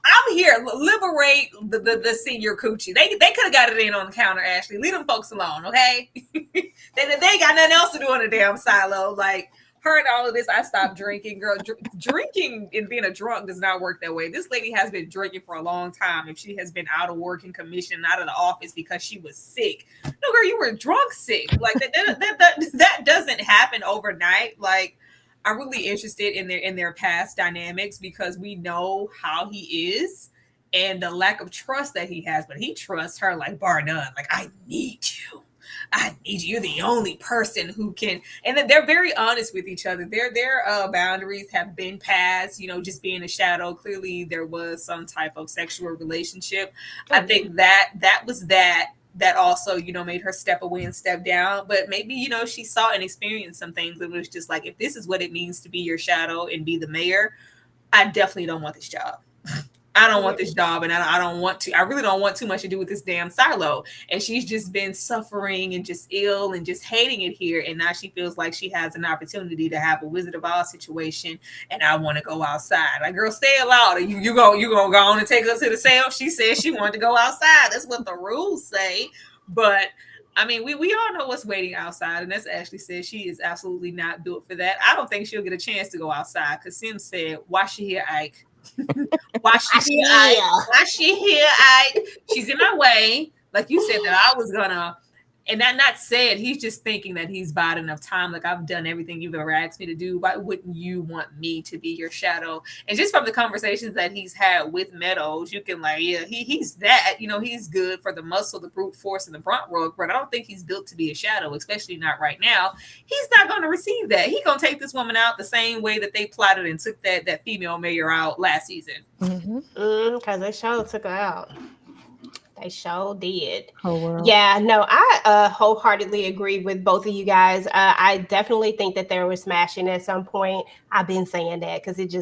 I'm here. Liberate the senior coochie. They could have got it in on the counter, Ashley. Leave them folks alone, okay? they ain't got nothing else to do in the damn silo. Like, heard all of this. I stopped drinking, girl. Drinking and being a drunk does not work that way. This lady has been drinking for a long time. If she has been out of work and commission, out of the office because she was sick. No, girl, you were drunk sick. Like that doesn't happen overnight. Like, I'm really interested in their past dynamics because we know how he is and the lack of trust that he has, but he trusts her like bar none. Like, I need you. You're the only person who can, and then they're very honest with each other. Their boundaries have been passed, you know, just being a shadow. Clearly there was some type of sexual relationship. I think that was that also, you know, made her step away and step down. But maybe, you know, she saw and experienced some things. It was just like, if this is what it means to be your shadow and be the mayor, I definitely don't want this job. I don't want this job, and I really don't want too much to do with this damn silo. And she's just been suffering and just ill and just hating it here. And now she feels like she has an opportunity to have a Wizard of Oz situation. And I want to go outside. Like, girl, say it louder. You gonna go on and take us to the sale? She said she wanted to go outside. That's what the rules say. But I mean, we all know what's waiting outside. And as Ashley said, she is absolutely not built for that. I don't think she'll get a chance to go outside because Sims said, why she here, Ike? Why she here, Ike? She's in my way. Like you said that I was gonna, and that not said, he's just thinking that he's bought enough time. Like, I've done everything you've ever asked me to do. Why wouldn't you want me to be your shadow? And just from the conversations that he's had with Meadows, you can like, yeah, he's that, you know, he's good for the muscle, the brute force, and the brunt work, but I don't think he's built to be a shadow, especially not right now. He's not going to receive that. He's going to take this woman out the same way that they plotted and took that female mayor out last season. Because they sure took her out. They sure did. Oh, wow. Yeah, no, I wholeheartedly agree with both of you guys. I definitely think that there was smashing at some point. I've been saying that because it's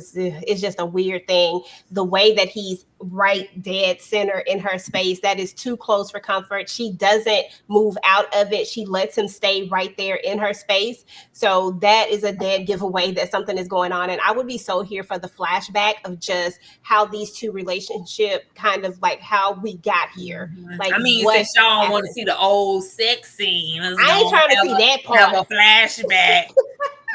just a weird thing. The way that he's right dead center in her space, that is too close for comfort. She doesn't move out of it. She lets him stay right there in her space. So that is a dead giveaway that something is going on. And I would be so here for the flashback of just how these two relationship kind of like how we got here. Like, I mean, since y'all want to see the old sex scene, I ain't trying to see that part. Have a flashback.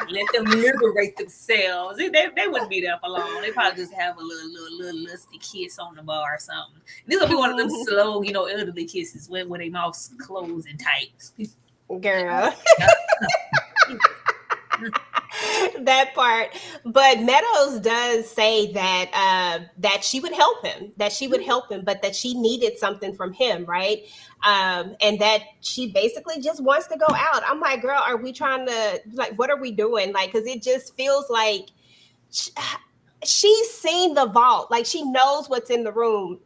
Let them liberate themselves. They wouldn't be there for long. They probably just have a little lusty kiss on the bar or something. This will be one of them slow, you know, elderly kisses when their mouths closed and tight. Girl. That part. But Meadows does say that she would help him, but that she needed something from him, right? And that she basically just wants to go out. I'm like, girl, are we trying to, like, what are we doing? Like, because it just feels like she's seen the vault. Like, she knows what's in the room.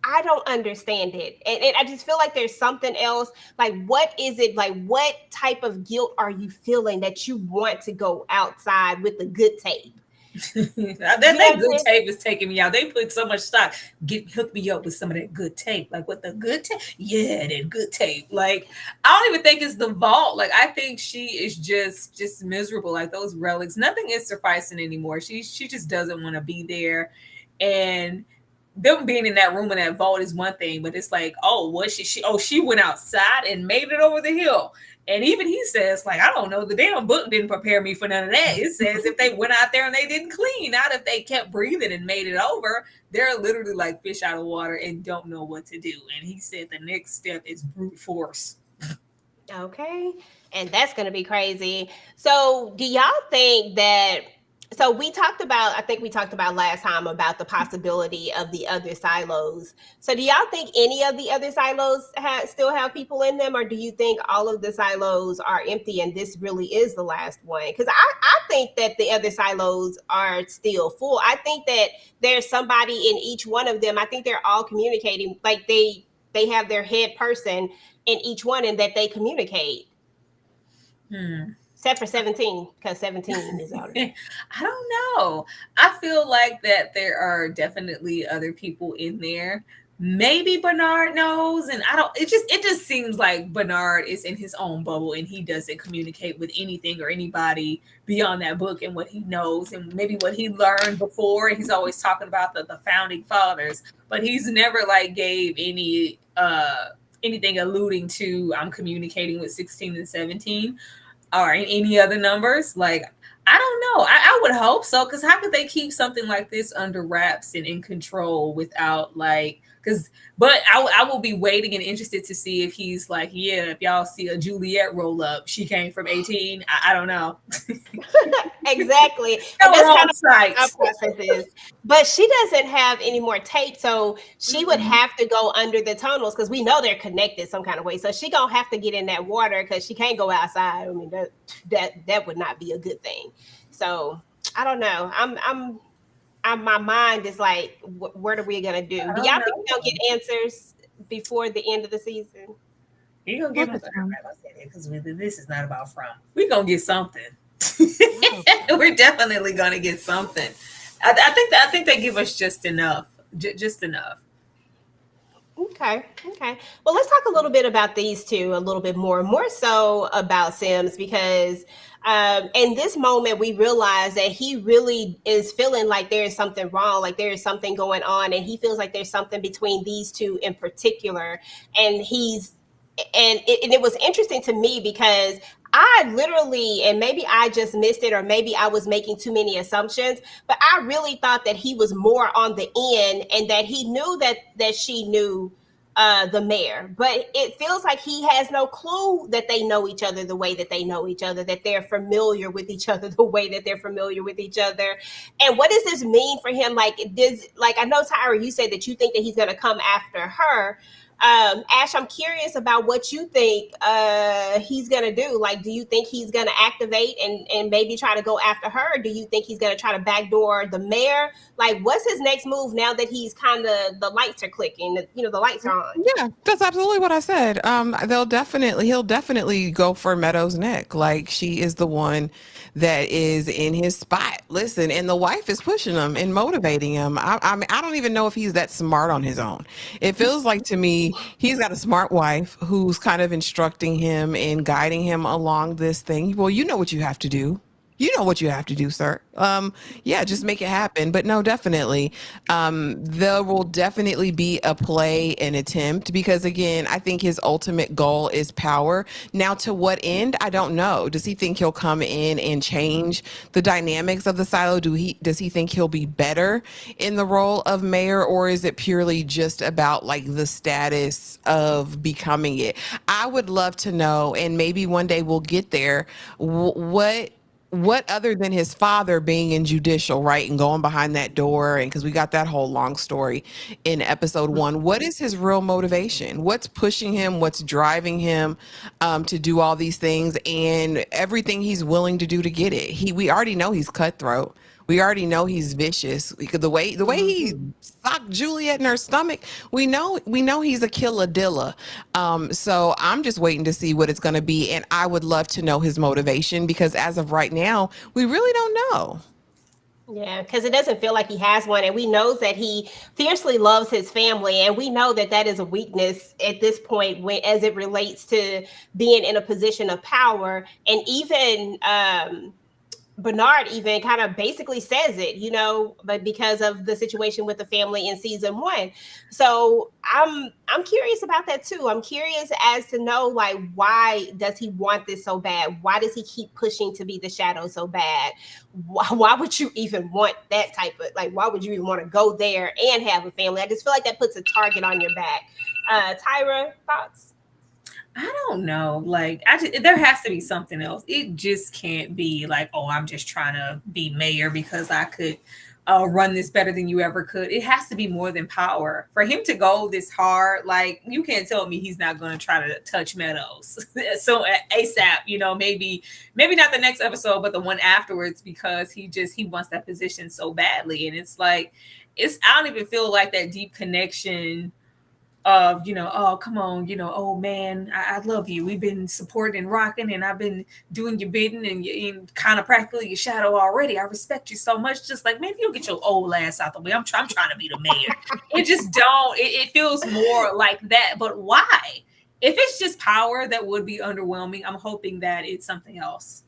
I don't understand it. And I just feel like there's something else. Like, what is it? Like, what type of guilt are you feeling that you want to go outside with the good tape? that good tape is taking me out. They put so much stock. Hook me up with some of that good tape. Like what the good tape? Yeah, that good tape. Like I don't even think it's the vault. Like I think she is just miserable. Like those relics, nothing is sufficing anymore. She just doesn't want to be there. And them being in that room in that vault is one thing, but it's like, oh, what she went outside and made it over the hill. And even he says, like, I don't know, the damn book didn't prepare me for none of that. It says if they went out there and they didn't clean, not if they kept breathing and made it over. They're literally like fish out of water and don't know what to do. And he said the next step is brute force. Okay. And that's going to be crazy. So do y'all think that, so we talked about, I think we talked about last time about the possibility of the other silos. So do y'all think any of the other silos still have people in them, or do you think all of the silos are empty and this really is the last one? Because I think that the other silos are still full. I think that there's somebody in each one of them. I think they're all communicating, like they have their head person in each one and that they communicate. Except for 17, because 17 is out. I don't know. I feel like that there are definitely other people in there. Maybe Bernard knows, and it just seems like Bernard is in his own bubble and he doesn't communicate with anything or anybody beyond that book and what he knows and maybe what he learned before. He's always talking about the founding fathers, but he's never like gave any anything alluding to I'm communicating with 16 and 17. Or any other numbers. Like I don't know. I would hope so, because how could they keep something like this under wraps and in control without like, but I will be waiting and interested to see if he's like, yeah, if y'all see a Juliet roll up, she came from 18. I don't know. Exactly. That's kind of what our process is. But she doesn't have any more tape, so she would have to go under the tunnels because we know they're connected some kind of way. So she gonna have to get in that water because she can't go outside. I mean, that would not be a good thing. So I don't know. My mind is like, what are we gonna do? Do y'all think we're gonna get answers before the end of the season? You're gonna get because this is not about from. We're gonna get something. We're definitely gonna get something. I think they give us just enough. Just enough. Okay. Well, let's talk a little bit about these two a little bit more so about Sims, because in this moment we realize that he really is feeling like there is something wrong, like there is something going on, and he feels like there's something between these two in particular. And it was interesting to me because I literally, and maybe I just missed it, or maybe I was making too many assumptions, but I really thought that he was more on the end and that he knew that she knew the mayor. But it feels like he has no clue that they know each other the way that they know each other, that they're familiar with each other the way that they're familiar with each other. And what does this mean for him? Like, I know, Tyra, you said that you think that he's going to come after her. Ash, I'm curious about what you think he's gonna do. Like, do you think he's gonna activate and maybe try to go after her? Or do you think he's gonna try to backdoor the mayor? Like, what's his next move now that he's kind of, the lights are clicking, the lights are on? Yeah, that's absolutely what I said. He'll definitely go for Meadow's neck. Like, she is the one that is in his spot. Listen, and the wife is pushing him and motivating him. I mean, I don't even know if he's that smart on his own. It feels like to me he's got a smart wife who's kind of instructing him and guiding him along this thing. Well, you know what you have to do. You know what you have to do, sir. Yeah, just make it happen. But no, definitely. There will definitely be a play, an attempt, because again, I think his ultimate goal is power. Now, to what end? I don't know. Does he think he'll come in and change the dynamics of the silo? Does he think he'll be better in the role of mayor, or is it purely just about like the status of becoming it? I would love to know, and maybe one day we'll get there. What other than his father being in judicial, right, and going behind that door, and because we got that whole long story in episode 1, what is his real motivation? What's pushing him? What's driving him to do all these things and everything he's willing to do to get it? We already know he's cutthroat. We already know he's vicious. Because the way he socked Juliet in her stomach, we know he's a killadilla. So I'm just waiting to see what it's going to be, and I would love to know his motivation, because as of right now, we really don't know. Yeah, because it doesn't feel like he has one, and we know that he fiercely loves his family, and we know that that is a weakness at this point when, as it relates to being in a position of power, and even Bernard even kind of basically says it, but because of the situation with the family in season one. So I'm curious about that too. I'm curious as to know, like, why does he want this so bad? Why does he keep pushing to be the shadow so bad? Why would you even want that type of, like, why would you even want to go there and have a family? I just feel like that puts a target on your back. Tyra, thoughts? I don't know. Like, there has to be something else. It just can't be like, oh, I'm just trying to be mayor because I could run this better than you ever could. It has to be more than power. For him to go this hard, like, you can't tell me he's not going to try to touch Meadows. So ASAP, maybe not the next episode, but the one afterwards, because he wants that position so badly. And it's like, I don't even feel like that deep connection of, oh, come on, oh man, I love you. We've been supporting and rocking, and I've been doing your bidding, and you're kind of practically your shadow already. I respect you so much. Just like, man, if you don't get your old ass out the way, I'm trying to be the mayor. It just don't. It feels more like that. But why? If it's just power, that would be underwhelming. I'm hoping that it's something else.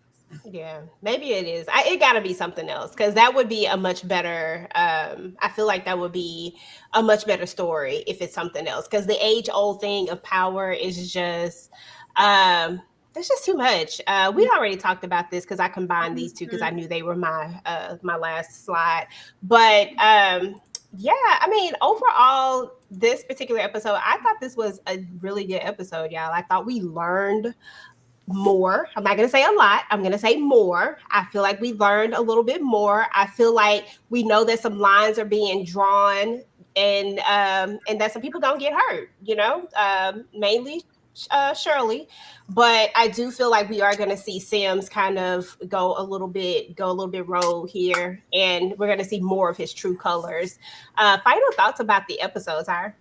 Yeah, maybe it is. It got to be something else, because that would be a much better. I feel like that would be a much better story if it's something else. Because the age-old thing of power is just, there's just too much. We already talked about this because I combined these two because I knew they were my last slide. But yeah, I mean, overall, this particular episode, I thought this was a really good episode, y'all. I thought we learned more. I'm not going to say a lot. I'm going to say more. I feel like we learned a little bit more. I feel like we know that some lines are being drawn, and that some people don't get hurt, mainly Shirley. But I do feel like we are going to see Sims kind of go a little bit rogue here, and we're going to see more of his true colors. Final thoughts about the episodes are?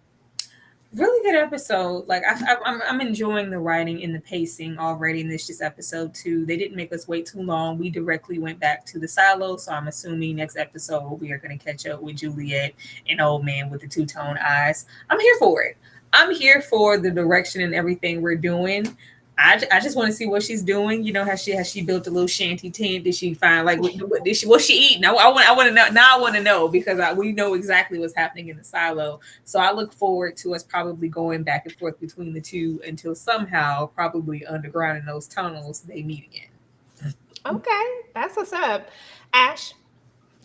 Really good episode. Like, I'm enjoying the writing and the pacing already in this just episode 2. They didn't make us wait too long. We directly went back to the silo, so I'm assuming next episode we are going to catch up with Juliet and Old Man with the two-tone eyes. I'm here for it. I'm here for the direction and everything we're doing. I just want to see what she's doing. Has she built a little shanty tent? Did she find, like, what's she eating? I want to know now. I want to know, because we know exactly what's happening in the silo. So I look forward to us probably going back and forth between the two until somehow, probably underground in those tunnels, they meet again. Okay, that's what's up. Ash?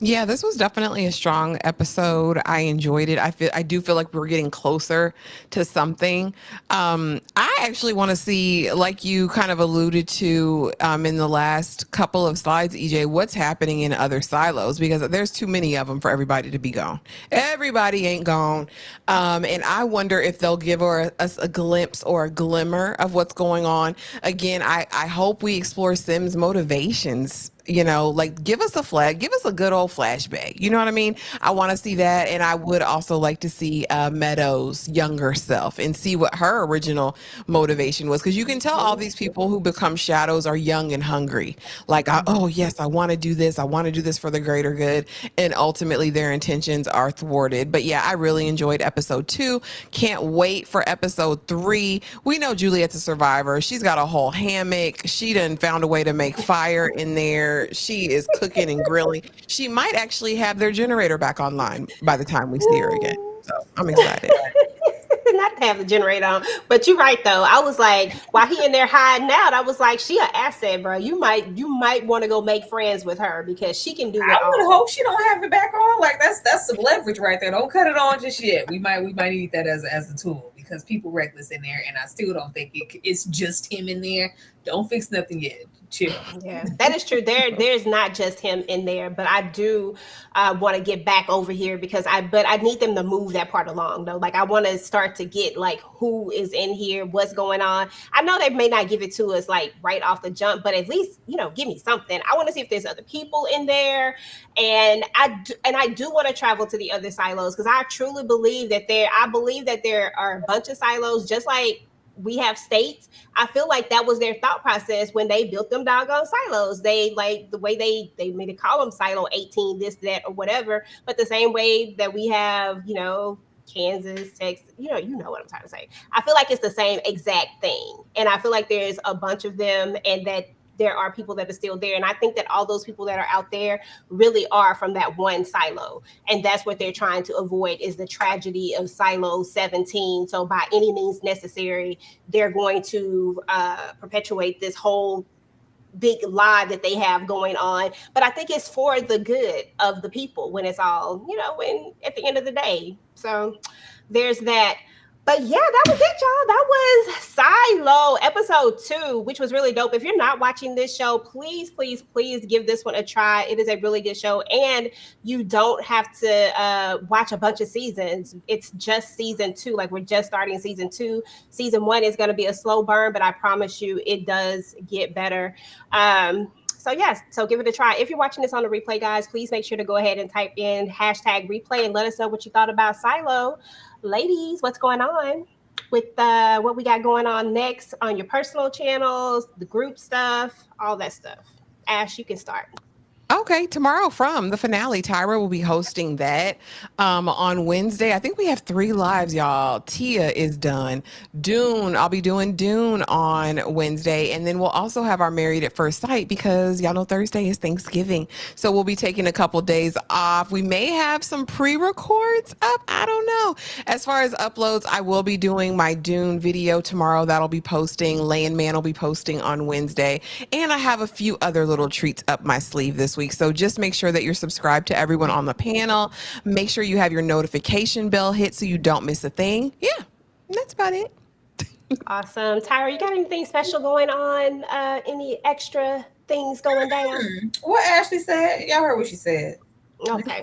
Yeah, this was definitely a strong episode. I enjoyed it. I do feel like we're getting closer to something. I actually want to see, like you kind of alluded to in the last couple of slides, EJ, what's happening in other silos, because there's too many of them for everybody to be gone. Everybody ain't gone. And I wonder if they'll give us a glimpse or a glimmer of what's going on. Again, I hope we explore Sim's motivations. Like, give us a good old flashback. You know what I mean? I want to see that. And I would also like to see Meadows' younger self and see what her original motivation was. Because you can tell all these people who become shadows are young and hungry. Like, oh, yes, I want to do this. I want to do this for the greater good. And ultimately, their intentions are thwarted. But yeah, I really enjoyed episode 2. Can't wait for episode 3. We know Juliet's a survivor. She's got a whole hammock. She done found a way to make fire in there. She is cooking and grilling. She might actually have their generator back online by the time we see her again. So I'm excited. Not to have the generator on, but you're right though. I was like, while he in there hiding out, I was like, she an asset, bro. You might want to go make friends with her, because she can do it. I would hope she don't have it back on. Like, that's some leverage right there. Don't cut it on just yet. We might need that as a tool, because people reckless in there, and I still don't think it's just him in there. Don't fix nothing yet. Chill. Yeah, that is true. There's not just him in there, but I do want to get back over here, because I need them to move that part along though. Like, I want to start to get, like, who is in here, what's going on. I know they may not give it to us like right off the jump, but at least, give me something. I want to see if there's other people in there, and I do want to travel to the other silos, because I truly believe that there are a bunch of silos, just like we have states. I feel like that was their thought process when they built them doggone silos. They like the way they made it call them silo 18, this, that, or whatever. But the same way that we have, you know, Kansas, Texas, you know what I'm trying to say. I feel like it's the same exact thing. And I feel like there's a bunch of them and that there are people that are still there. And I think that all those people that are out there really are from that one silo. And that's what they're trying to avoid is the tragedy of silo 17. So by any means necessary, they're going to perpetuate this whole big lie that they have going on. But I think it's for the good of the people when it's all, you know, when at the end of the day. So there's that. But yeah, that was it, y'all. That was Silo episode 2, which was really dope. If you're not watching this show, please, please, please give this one a try. It is a really good show. And you don't have to watch a bunch of seasons. It's just season 2. Like, we're just starting season 2. Season 1 is going to be a slow burn, but I promise you it does get better. So yes, so give it a try. If you're watching this on the replay, guys, please make sure to go ahead and type in #replay and let us know what you thought about Silo. Ladies, what's going on with what we got going on next on your personal channels, the group stuff, all that stuff? Ash, you can start. Okay, tomorrow from the finale, Tyra will be hosting that on Wednesday. I think we have 3 lives, y'all. Tia is done. Dune, I'll be doing Dune on Wednesday. And then we'll also have our Married at First Sight because y'all know Thursday is Thanksgiving. So we'll be taking a couple days off. We may have some pre-records up. I don't know. As far as uploads, I will be doing my Dune video tomorrow. That'll be posting. Landman will be posting on Wednesday. And I have a few other little treats up my sleeve this week. So just make sure that you're subscribed to everyone on the panel. Make sure you have your notification bell hit so you don't miss a thing. Yeah, that's about it. Awesome. Tyra, you got anything special going on? Any extra things going down? What Ashley said, y'all heard what she said. Okay,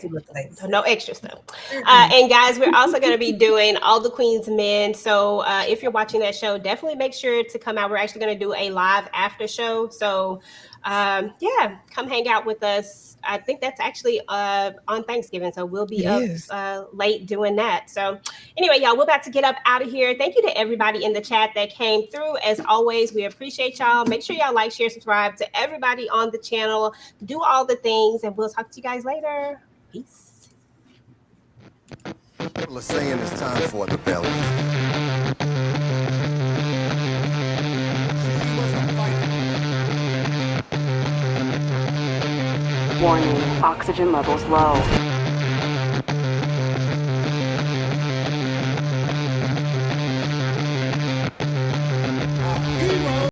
so no extra stuff. And guys, we're also going to be doing All the Queen's Men. So if you're watching that show, definitely make sure to come out. We're actually going to do a live after show. So yeah, come hang out with us. I think that's actually on Thanksgiving. So we'll be up late doing that. So anyway, y'all, we're about to get up out of here. Thank you to everybody in the chat that came through. As always, we appreciate y'all. Make sure y'all like, share, subscribe to everybody on the channel. Do all the things, and we'll talk to you guys later. Peace. People are saying it's time for the belly. Warning, oxygen levels low.